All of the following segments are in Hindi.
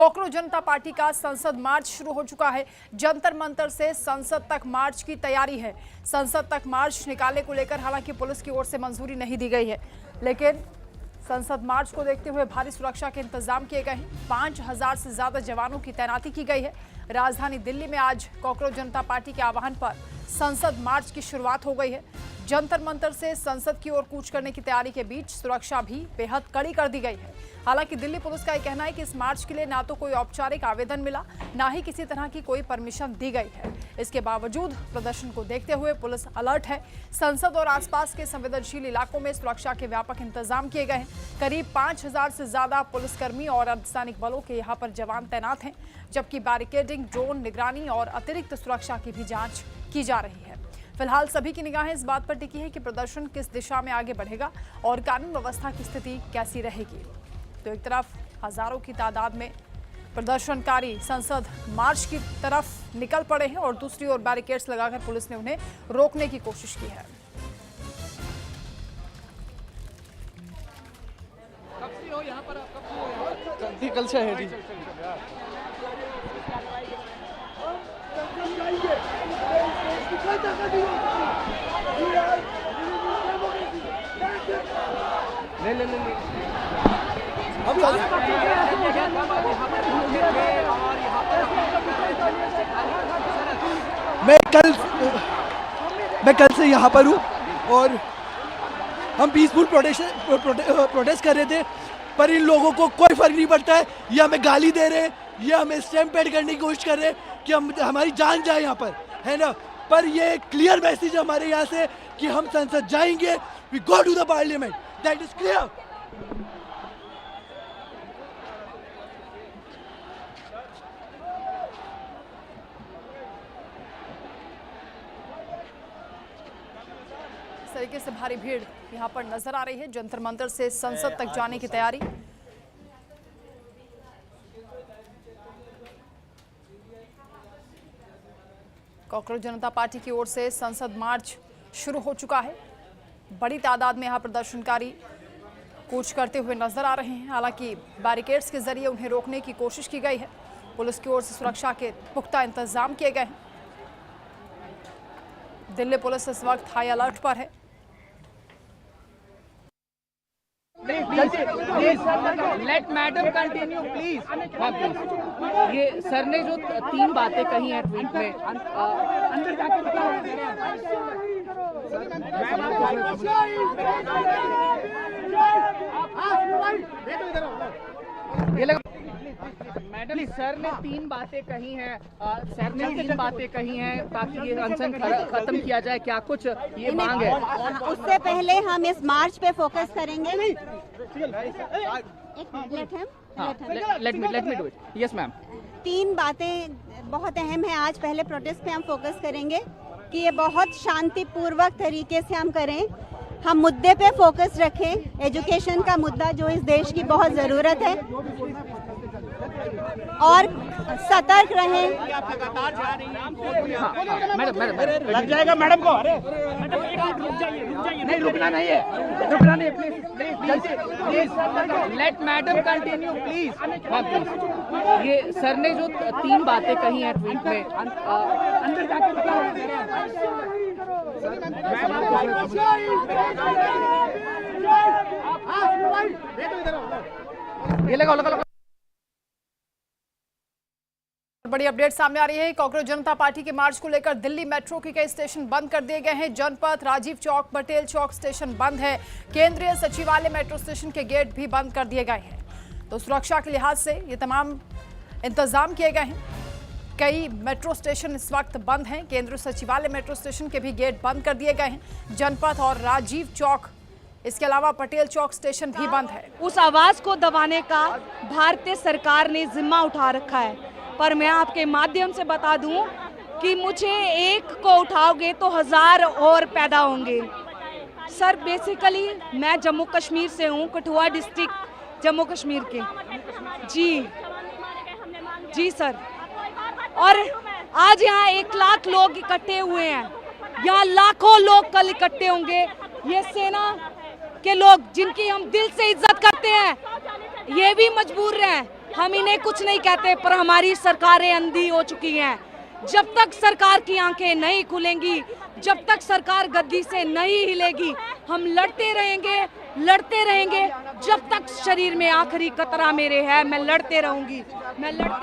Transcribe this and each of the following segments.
कॉकरोच जनता पार्टी का संसद मार्च शुरू हो चुका है। जंतर मंतर से संसद तक मार्च की तैयारी है। संसद तक मार्च निकालने को लेकर हालांकि पुलिस की ओर से मंजूरी नहीं दी गई है, लेकिन संसद मार्च को देखते हुए भारी सुरक्षा के इंतजाम किए गए हैं। 5000 से ज्यादा जवानों की तैनाती की गई है। राजधानी दिल्ली में आज कॉकरोच जनता पार्टी के आह्वान पर संसद मार्च की शुरुआत हो गई है। जंतर मंतर से संसद की ओर कूच करने की तैयारी के बीच सुरक्षा भी बेहद कड़ी कर दी गई है। हालांकि दिल्ली पुलिस का यह कहना है कि इस मार्च के लिए ना तो कोई औपचारिक आवेदन मिला, ना ही किसी तरह की कोई परमिशन दी गई है। इसके बावजूद प्रदर्शन को देखते हुए पुलिस अलर्ट है। संसद और आसपास के संवेदनशील इलाकों में सुरक्षा के व्यापक इंतजाम किए गए हैं। करीब 5000 से ज्यादा पुलिसकर्मी और अर्धसैनिक बलों के यहाँ पर जवान तैनात हैं, जबकि बैरिकेडिंग, ड्रोन निगरानी और अतिरिक्त सुरक्षा की भी जांच की जा रही है। फिलहाल सभी की निगाहें इस बात पर टिकी है कि प्रदर्शन किस दिशा में आगे बढ़ेगा और कानून व्यवस्था की स्थिति कैसी रहेगी। तो एक तरफ हजारों की तादाद में प्रदर्शनकारी संसद मार्च की तरफ निकल पड़े हैं और दूसरी ओर बैरिकेड्स लगाकर पुलिस ने उन्हें रोकने की कोशिश की है। कल से है जी। ले मैं कल से यहाँ पर हूँ और हम पीसफुल प्रोटेस्ट कर रहे थे, पर इन लोगों को कोई फर्क नहीं पड़ता है। ये हमें गाली दे रहे हैं, ये हमें स्टैम्प पैड करने की कोशिश कर रहे हैं कि हमारी जान जाए यहाँ पर, है ना। पर ये क्लियर मैसेज हमारे यहाँ से कि हम संसद जाएंगे, we go to the parliament, that is clear. इस तरीके से भारी भीड़ यहां पर नजर आ रही है। जंतर मंतर से संसद तक जाने की तैयारी। कॉकरोच जनता पार्टी की ओर से संसद मार्च शुरू हो चुका है। बड़ी तादाद में यहां प्रदर्शनकारी कूच करते हुए नजर आ रहे हैं। हालांकि बैरिकेड्स के जरिए उन्हें रोकने की कोशिश की गई है। पुलिस की ओर से सुरक्षा के पुख्ता इंतजाम किए गए हैं। दिल्ली पुलिस इस वक्त हाई अलर्ट पर है। Let madam continue please. ये सर ने जो 3 बातें कही हैं ट्वीट में, अंदर जाके बताओ। ये लगा मैडम, सर ने 3 बातें कही हैं, सर ने 3 बातें कही हैं ताकि ये अनशन खत्म किया जाए। क्या कुछ ये मांग है? उससे पहले हम इस मार्च पे फोकस करेंगे। Let me do it. Yes ma'am. 3 बातें बहुत अहम है। आज पहले प्रोटेस्ट पे हम फोकस करेंगे कि ये बहुत शांतिपूर्वक तरीके से हम करें। हम मुद्दे पे फोकस रखें, एजुकेशन का मुद्दा जो इस देश की बहुत ज़रूरत है, और सतर्क रहें। मैडम लग जाएगा मैडम को। अरे नहीं, रुकना नहीं है, रुकना नहीं, please let madam continue please. ये सर ने जो 3 बातें कही हैं ट्वीट में, अंदर जाके बताओ। ये लगा। बड़ी अपडेट सामने आ रही है। कॉकरोच जनता पार्टी के मार्च को लेकर दिल्ली मेट्रो के कई स्टेशन बंद कर दिए गए हैं। जनपथ, राजीव चौक, पटेल चौक स्टेशन बंद है। केंद्रीय सचिवालय मेट्रो स्टेशन के गेट भी बंद कर दिए गए हैं। तो सुरक्षा के लिहाज से ये तमाम इंतजाम किए गए हैं। कई मेट्रो स्टेशन इस वक्त बंद हैं। केंद्रीय सचिवालय मेट्रो स्टेशन के भी गेट बंद कर दिए गए हैं। जनपथ और राजीव चौक, इसके अलावा पटेल चौक स्टेशन भी बंद है। उस आवाज को दबाने का भारतीय सरकार ने जिम्मा उठा रखा है, पर मैं आपके माध्यम से बता दूं कि मुझे एक को उठाओगे तो 1000 और पैदा होंगे। सर, बेसिकली मैं जम्मू कश्मीर से हूं, कठुआ डिस्ट्रिक्ट जम्मू कश्मीर के। जी सर। और आज यहाँ 1 लाख लोग इकट्ठे हुए हैं। यहाँ लाखों लोग कल इकट्ठे होंगे। ये सेना के लोग जिनकी हम दिल से इज्जत करते हैं, ये भी मजबूर हैं हम इन्हें कुछ नहीं कहते, पर हमारी सरकारें अंधी हो चुकी हैं। जब तक सरकार की आंखें नहीं खुलेंगी, जब तक सरकार गद्दी से नहीं हिलेगी, हम लड़ते रहेंगे जब तक शरीर में आखिरी कतरा मेरे है। मैं लड़ते रहूंगी। धन्यवाद।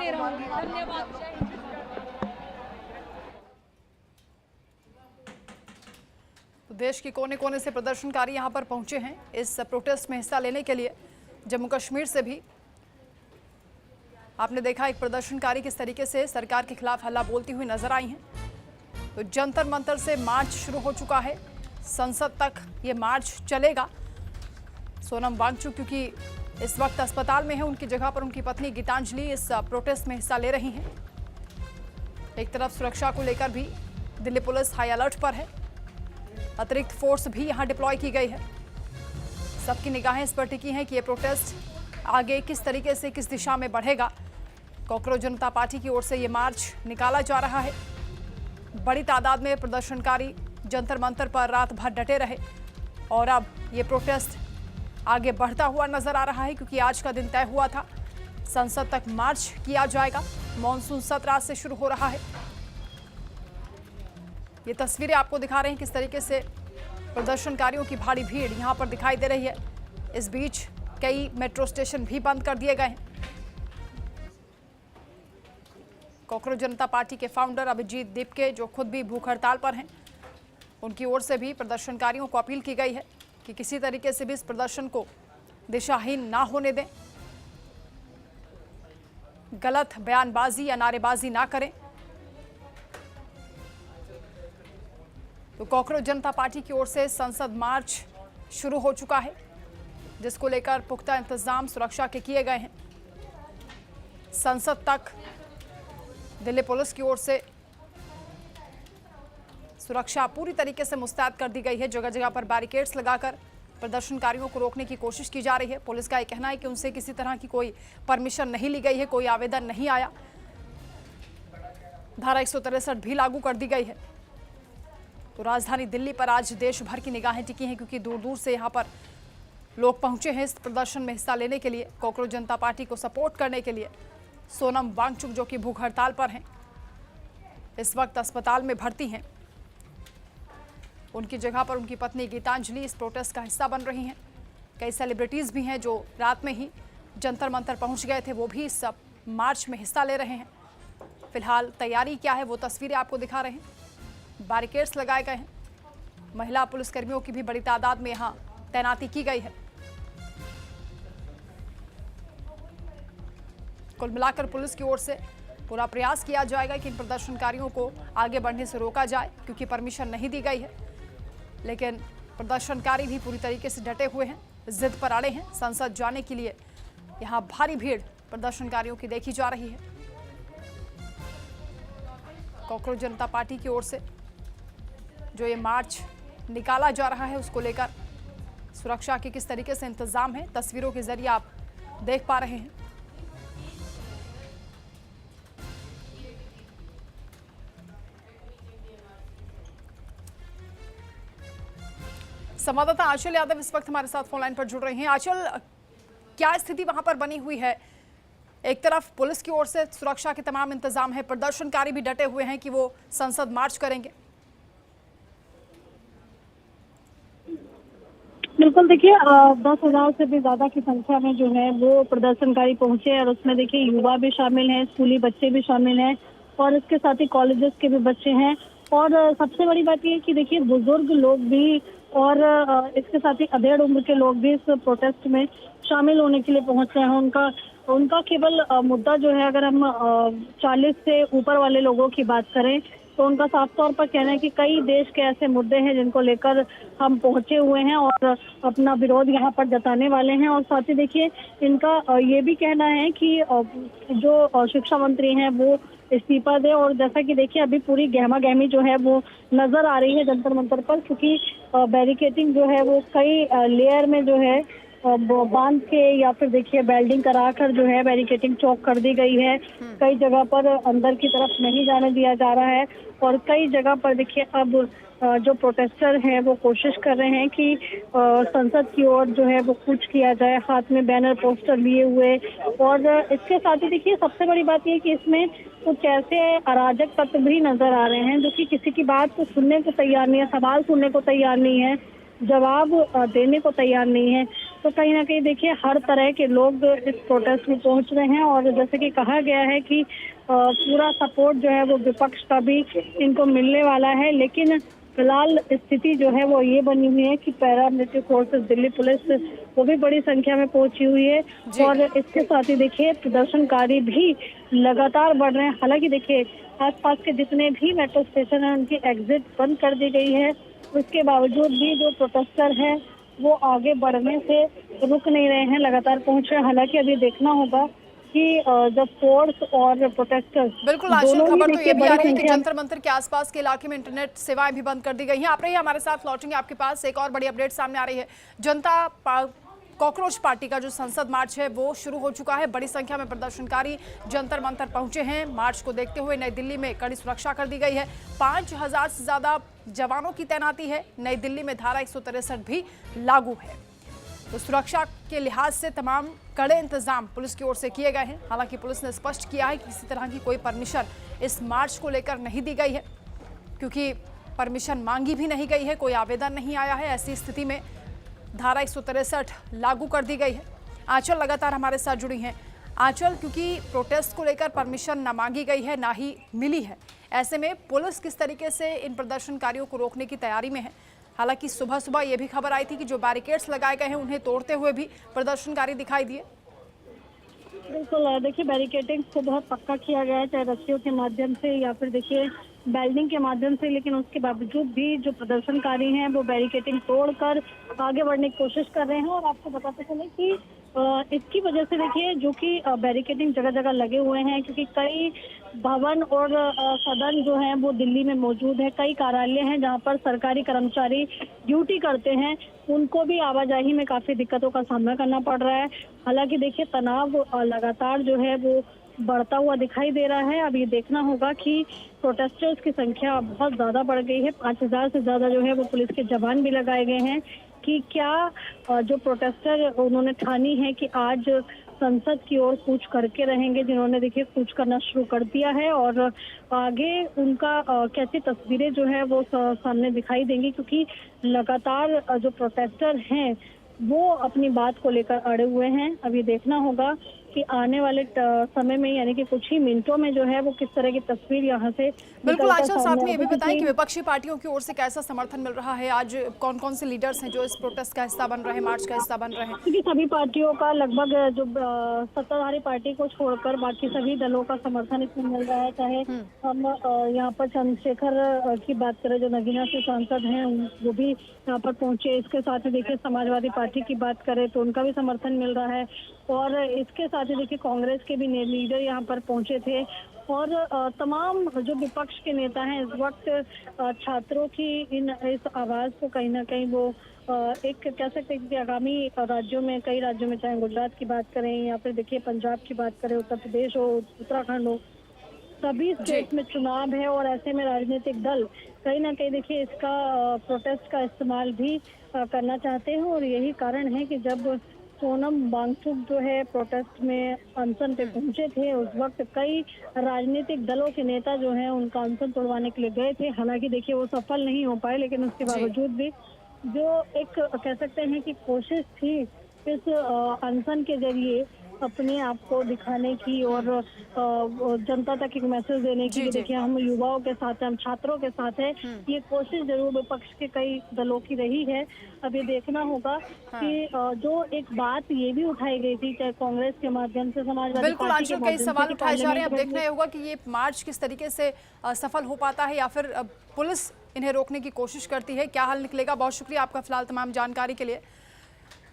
तो देश के कोने कोने से प्रदर्शनकारी यहां पर पहुंचे हैं इस प्रोटेस्ट में हिस्सा लेने के लिए। जम्मू कश्मीर से भी आपने देखा एक प्रदर्शनकारी किस तरीके से सरकार के खिलाफ हल्ला बोलती हुई नजर आई हैं। तो जंतर मंतर से मार्च शुरू हो चुका है, संसद तक ये मार्च चलेगा। सोनम वांगचुक क्योंकि इस वक्त अस्पताल में है, उनकी जगह पर उनकी पत्नी गीतांजलि इस प्रोटेस्ट में हिस्सा ले रही हैं। एक तरफ सुरक्षा को लेकर भी दिल्ली पुलिस हाई अलर्ट पर है, अतिरिक्त फोर्स भी यहां डिप्लॉय की गई है। सबकी निगाहें इस पर टिकी हैं कि ये प्रोटेस्ट आगे किस तरीके से किस दिशा में बढ़ेगा। कॉकरोच जनता पार्टी की ओर से ये मार्च निकाला जा रहा है। बड़ी तादाद में प्रदर्शनकारी जंतर मंतर पर रात भर डटे रहे और अब ये प्रोटेस्ट आगे बढ़ता हुआ नजर आ रहा है क्योंकि आज का दिन तय हुआ था, संसद तक मार्च किया जाएगा। मॉनसून सत्र आज से शुरू हो रहा है। ये तस्वीरें आपको दिखा रहे हैं किस तरीके से प्रदर्शनकारियों की भारी भीड़ यहां पर दिखाई दे रही है। इस बीच कई मेट्रो स्टेशन भी बंद कर दिए गए हैं। कॉकरोच जनता पार्टी के फाउंडर अभिजीत दीपके, जो खुद भी भूख हड़ताल पर हैं, उनकी ओर से भी प्रदर्शनकारियों को अपील की गई है कि किसी तरीके से भी इस प्रदर्शन को दिशाहीन ना होने दें, गलत बयानबाजी या नारेबाजी ना करें। तो कॉकरोच जनता पार्टी की ओर से संसद मार्च शुरू हो चुका है, जिसको लेकर पुख्ता इंतजाम सुरक्षा के किए गए हैं। संसद तक दिल्ली पुलिस की ओर से सुरक्षा पूरी तरीके से मुस्तैद कर दी गई है। जगह जगह पर बैरिकेड्स लगाकर प्रदर्शनकारियों को रोकने की कोशिश की जा रही है। पुलिस का यह कहना है कि उनसे किसी तरह की कोई परमिशन नहीं ली गई है, कोई आवेदन नहीं आया। धारा 163 भी लागू कर दी गई है। तो राजधानी दिल्ली पर आज देश भर की निगाहें टिकी हैं क्योंकि दूर दूर से यहाँ पर लोग पहुंचे हैं इस प्रदर्शन में हिस्सा लेने के लिए, कॉकरोच जनता पार्टी को सपोर्ट करने के लिए। सोनम वांगचुक जो कि भूख हड़ताल पर हैं, इस वक्त अस्पताल में भर्ती हैं, उनकी जगह पर उनकी पत्नी गीतांजलि इस प्रोटेस्ट का हिस्सा बन रही हैं। कई सेलिब्रिटीज़ भी हैं जो रात में ही जंतर मंतर पहुंच गए थे, वो भी इस मार्च में हिस्सा ले रहे हैं। फिलहाल तैयारी क्या है वो तस्वीरें आपको दिखा रहे हैं। बैरिकेड्स लगाए गए हैं, महिला पुलिसकर्मियों की भी बड़ी तादाद में यहाँ तैनाती की गई है। कुल मिलाकर पुलिस की ओर से पूरा प्रयास किया जाएगा कि इन प्रदर्शनकारियों को आगे बढ़ने से रोका जाए क्योंकि परमिशन नहीं दी गई है। लेकिन प्रदर्शनकारी भी पूरी तरीके से डटे हुए हैं, जिद पर अड़े हैं। संसद जाने के लिए यहाँ भारी भीड़ प्रदर्शनकारियों की देखी जा रही है। कॉकरोच जनता पार्टी की ओर से जो ये मार्च निकाला जा रहा है उसको लेकर सुरक्षा के किस तरीके से इंतजाम है, तस्वीरों के जरिए आप देख पा रहे हैं। संवाददाता आंचल यादव इस वक्त हमारे साथ फोन लाइन पर जुड़ रहे हैं। आंचल, क्या स्थिति वहां पर बनी हुई है? एक तरफ पुलिस की ओर से सुरक्षा के तमाम इंतजाम है, प्रदर्शनकारी भी डटे हुए हैं कि वो संसद मार्च करेंगे। बिल्कुल, देखिए 10,000 से भी ज्यादा की संख्या में जो है वो प्रदर्शनकारी पहुंचे और उसमें देखिए युवा भी शामिल हैं, स्कूली बच्चे भी शामिल हैं और इसके साथ ही कॉलेजेस के भी बच्चे हैं। और सबसे बड़ी बात यह है कि देखिए बुजुर्ग लोग भी और इसके साथ ही अधेड़ उम्र के लोग भी इस प्रोटेस्ट में शामिल होने के लिए पहुंच रहे हैं। उनका केवल मुद्दा जो है, अगर हम 40 से ऊपर वाले लोगों की बात करें तो उनका साफ तौर पर कहना है कि कई देश के ऐसे मुद्दे हैं जिनको लेकर हम पहुंचे हुए हैं और अपना विरोध यहाँ पर जताने वाले हैं। और साथ ही देखिए इनका ये भी कहना है कि जो शिक्षा मंत्री हैं वो इस्तीफा दे। और जैसा कि देखिए अभी पूरी गहमा गहमी जो है वो नजर आ रही है जंतर मंतर पर, क्योंकि बैरिकेडिंग जो है वो कई लेयर में जो है बांध के या फिर देखिए बेल्डिंग कराकर जो है बैरिकेटिंग चौक कर दी गई है। कई जगह पर अंदर की तरफ नहीं जाने दिया जा रहा है और कई जगह पर देखिए अब जो प्रोटेस्टर हैं वो कोशिश कर रहे हैं कि संसद की ओर जो है वो कूच किया जाए, हाथ में बैनर पोस्टर लिए हुए। और इसके साथ ही देखिए सबसे बड़ी बात ये कि इसमें कुछ ऐसे अराजक तत्व भी नजर आ रहे हैं जो कि किसी की बात को सुनने को तैयार नहीं है, सवाल सुनने को तैयार नहीं है, जवाब देने को तैयार नहीं है। तो कहीं ना कहीं देखिए हर तरह के लोग इस प्रोटेस्ट में पहुंच रहे हैं और जैसे कि कहा गया है कि पूरा सपोर्ट जो है वो विपक्ष का भी इनको मिलने वाला है। लेकिन फिलहाल स्थिति जो है वो ये बनी हुई है कि पैरामिलिट्री फोर्सेस, दिल्ली पुलिस वो भी बड़ी संख्या में पहुंची हुई है और इसके साथ ही देखिए प्रदर्शनकारी भी लगातार बढ़ रहे हैं। हालांकि देखिए आसपास के जितने भी मेट्रो स्टेशन है उनकी एग्जिट बंद कर दी गई है, उसके बावजूद भी जो प्रोटेस्टर हैं वो आगे बढ़ने से रुक नहीं रहे हैं, लगातार पहुंच रहे हैं। हालांकि अभी देखना होगा कि जब फोर्स और प्रोटेस्टर्स बिल्कुल आशल, खबर तो ये भी आ रही है कि जंतर मंतर के आसपास के इलाके में इंटरनेट सेवाएं भी बंद कर दी गई हैं। आप रहिए हमारे साथ, लौटेंगे आपके पास। एक और बड़ी अपडेट सामने आ रही है। कॉकरोच पार्टी का जो संसद मार्च है वो शुरू हो चुका है। बड़ी संख्या में प्रदर्शनकारी जंतर मंतर पहुंचे हैं। मार्च को देखते हुए नई दिल्ली में कड़ी सुरक्षा कर दी गई है। 5000 से ज्यादा जवानों की तैनाती है। नई दिल्ली में धारा 163 भी लागू है। तो सुरक्षा के लिहाज से तमाम कड़े इंतजाम पुलिस की ओर से किए गए हैं। हालांकि पुलिस ने स्पष्ट किया है कि किसी तरह की कोई परमिशन इस मार्च को लेकर नहीं दी गई है, क्योंकि परमिशन मांगी भी नहीं गई है, कोई आवेदन नहीं आया है। ऐसी स्थिति में धारा 163 लागू कर दी गई है। आंचल लगातार हमारे साथ जुड़ी हैं। आंचल, क्योंकि प्रोटेस्ट को लेकर परमिशन ना मांगी गई है ना ही मिली है, ऐसे में पुलिस किस तरीके से इन प्रदर्शनकारियों को रोकने की तैयारी में है? हालांकि सुबह सुबह ये भी खबर आई थी कि जो बैरिकेड्स लगाए गए हैं उन्हें तोड़ते हुए भी प्रदर्शनकारी दिखाई दिए। बिल्कुल, देखिए बैरिकेडिंग को बहुत पक्का किया गया है, चाहे रस्सियों के माध्यम से या फिर देखिए बेल्डिंग के माध्यम से, लेकिन उसके बावजूद भी जो प्रदर्शनकारी हैं वो बैरिकेडिंग तोड़कर आगे बढ़ने की कोशिश कर रहे हैं। और आपको बताते चले कि इसकी वजह से देखिए जो कि बैरिकेडिंग जगह जगह लगे हुए हैं, क्योंकि कई भवन और सदन जो हैं वो दिल्ली में मौजूद है। कई कार्यालय हैं जहां पर सरकारी कर्मचारी ड्यूटी करते हैं, उनको भी आवाजाही में काफी दिक्कतों का सामना करना पड़ रहा है। हालांकि देखिए तनाव लगातार जो है वो बढ़ता हुआ दिखाई दे रहा है। अब ये देखना होगा कि प्रोटेस्टर्स की संख्या बहुत ज्यादा बढ़ गई है। 5000 से ज्यादा जो है वो पुलिस के जवान भी लगाए गए हैं कि क्या जो प्रोटेस्टर उन्होंने ठानी है कि आज संसद की ओर कूच करके रहेंगे, जिन्होंने देखिए कूच करना शुरू कर दिया है और आगे उनका कैसी तस्वीरें जो है वो सामने दिखाई देंगी, क्योंकि लगातार जो प्रोटेस्टर हैं वो अपनी बात को लेकर अड़े हुए हैं। अब ये देखना होगा कि आने वाले समय में यानी कि कुछ ही मिनटों में जो है वो किस तरह की तस्वीर यहाँ से बिल्कुल आंचल, साथ में ये भी बताएं कि विपक्षी पार्टियों की ओर से कैसा समर्थन मिल रहा है। आज कौन कौन से लीडर्स हैं जो इस प्रोटेस्ट का हिस्सा बन रहे हैं, मार्च का हिस्सा बन रहे हैं? क्योंकि सभी पार्टियों का लगभग जो सत्ताधारी पार्टी को छोड़कर बाकी सभी दलों का समर्थन इसमें मिल रहा है। चाहे हम यहाँ पर चंद्रशेखर की बात करें जो नगीना से सांसद हैं, वो भी यहाँ पर पहुंचे। इसके साथ ही देखिए समाजवादी पार्टी की बात करें तो उनका भी समर्थन मिल रहा है और इसके साथ ही देखिए कांग्रेस के भी लीडर यहाँ पर पहुंचे थे और तमाम जो विपक्ष के नेता हैं इस वक्त छात्रों की इस आवाज को कहीं ना कहीं वो एक कह सकते हैं कि आगामी राज्यों में, कई राज्यों में, चाहे गुजरात की बात करें या फिर देखिए पंजाब की बात करें, उत्तर प्रदेश हो, उत्तराखंड हो, सभी स्टेट में चुनाव है और ऐसे में राजनीतिक दल कहीं ना कहीं देखिए इसका प्रोटेस्ट का इस्तेमाल भी करना चाहते हैं। और यही कारण है कि जब सोनम वांगचुक जो है प्रोटेस्ट में अनशन पे पहुंचे थे, उस वक्त कई राजनीतिक दलों के नेता जो हैं उनका अनशन तोड़वाने के लिए गए थे। हालांकि देखिए वो सफल नहीं हो पाए, लेकिन उसके बावजूद भी जो एक कह सकते हैं कि कोशिश थी इस अनशन के जरिए अपने आप को दिखाने की और जनता तक एक मैसेज देने की कि देखिए हम युवाओं के साथ हैं, हम छात्रों के साथ हैं, ये कोशिश जरूर विपक्ष के कई दलों की रही है। अब ये देखना होगा कि जो एक बात ये भी उठाई गई थी चाहे कांग्रेस के माध्यम से, समाजवादी पार्टी के माध्यम से, कई सवाल उठाए जा रहे हैं। अब देखना होगा कि ये मार्च किस तरीके से सफल हो पाता है या फिर पुलिस इन्हें रोकने की कोशिश करती है, क्या हल निकलेगा। बहुत शुक्रिया आपका फिलहाल तमाम जानकारी के लिए।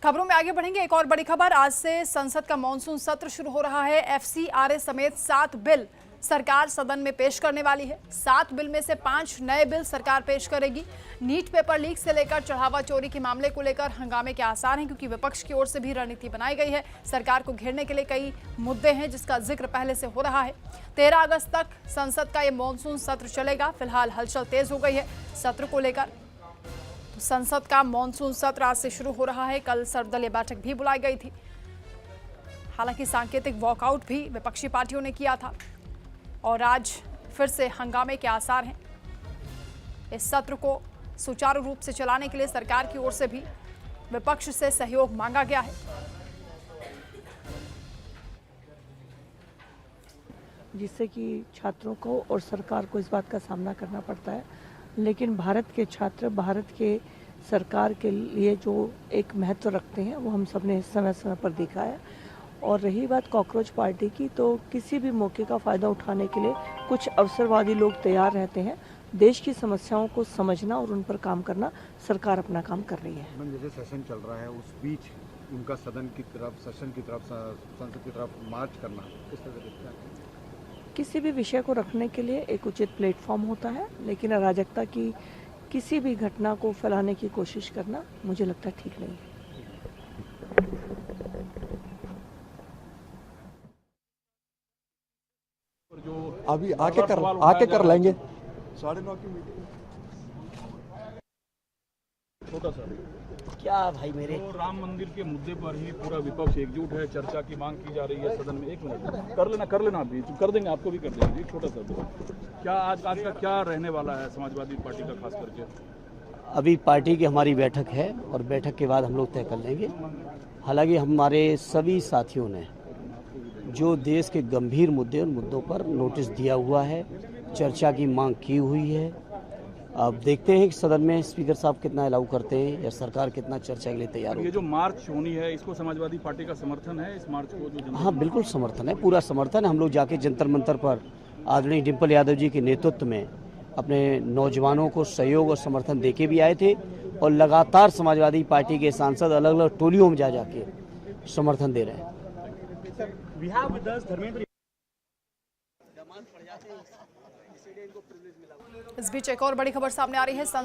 खबरों में आगे बढ़ेंगे। एक और बड़ी खबर, आज से संसद का मॉनसून सत्र शुरू हो रहा है। एफसीआरए समेत 7 बिल सरकार सदन में पेश करने वाली है। 7 बिल में से 5 नए बिल सरकार पेश करेगी। नीट पेपर लीक से लेकर चढ़ावा चोरी के मामले को लेकर हंगामे के आसार हैं, क्योंकि विपक्ष की ओर से भी रणनीति बनाई गई है। सरकार को घेरने के लिए कई मुद्दे हैं, जिसका जिक्र पहले से हो रहा है। 13 अगस्त तक संसद का ये मॉनसून सत्र चलेगा। फिलहाल हलचल तेज हो गई है सत्र को लेकर। तो संसद का मॉनसून सत्र आज से शुरू हो रहा है। कल सर्वदलीय बैठक भी बुलाई गई थी। हालांकि सांकेतिक वॉकआउट भी विपक्षी पार्टियों ने किया था और आज फिर से हंगामे के आसार हैं। इस सत्र को सुचारू रूप से चलाने के लिए सरकार की ओर से भी विपक्ष से सहयोग मांगा गया है। जिससे कि छात्रों को और सरकार को इस बात का सामना करना पड़ता है, लेकिन भारत के छात्र भारत के सरकार के लिए जो एक महत्व रखते हैं वो हम सब ने समय समय पर देखा है। और रही बात कॉकरोच पार्टी की, तो किसी भी मौके का फ़ायदा उठाने के लिए कुछ अवसरवादी लोग तैयार रहते हैं। देश की समस्याओं को समझना और उन पर काम करना सरकार अपना काम कर रही है। मैम, जैसे सेशन चल रहा है उस बीच उनका सदन की तरफ, सेशन की तरफ, संसद की तरफ मार्च करना, किस तरह से देखते हैं? किसी भी विषय को रखने के लिए एक उचित प्लेटफॉर्म होता है, लेकिन अराजकता की किसी भी घटना को फैलाने की कोशिश करना मुझे लगता है ठीक नहीं है। अभी आके कर लेंगे। 9:30 की मीटिंग। छोटा सा क्या भाई मेरे तो राम मंदिर के मुद्दे पर ही पूरा विपक्ष एकजुट है। चर्चा की मांग की जा रही है सदन में। 1 मिनट कर लेना अभी कर देंगे, आपको भी कर देंगे। छोटा सा क्या आज का क्या रहने वाला है समाजवादी पार्टी का, खास करके? अभी पार्टी की हमारी बैठक है और बैठक के बाद हम लोग तय कर लेंगे। हालांकि हमारे सभी साथियों ने जो देश के गंभीर मुद्दे उन मुद्दों पर नोटिस दिया हुआ है, चर्चा की मांग की हुई है। अब देखते हैं कि सदन में स्पीकर साहब कितना अलाउ करते हैं या सरकार कितना चर्चा के लिए तैयार है। ये जो मार्च होनी है, इसको समाजवादी पार्टी का समर्थन है? इस मार्च को जो हाँ, बिल्कुल समर्थन है, पूरा समर्थन है। हम लोग जाके जंतर मंतर पर आदरणीय डिम्पल यादव जी के नेतृत्व में अपने नौजवानों को सहयोग और समर्थन देके भी आए थे और लगातार समाजवादी पार्टी के सांसद अलग अलग टोलियों में जा जाके समर्थन दे रहे हैं। इस बीच एक और बड़ी खबर सामने आ रही है।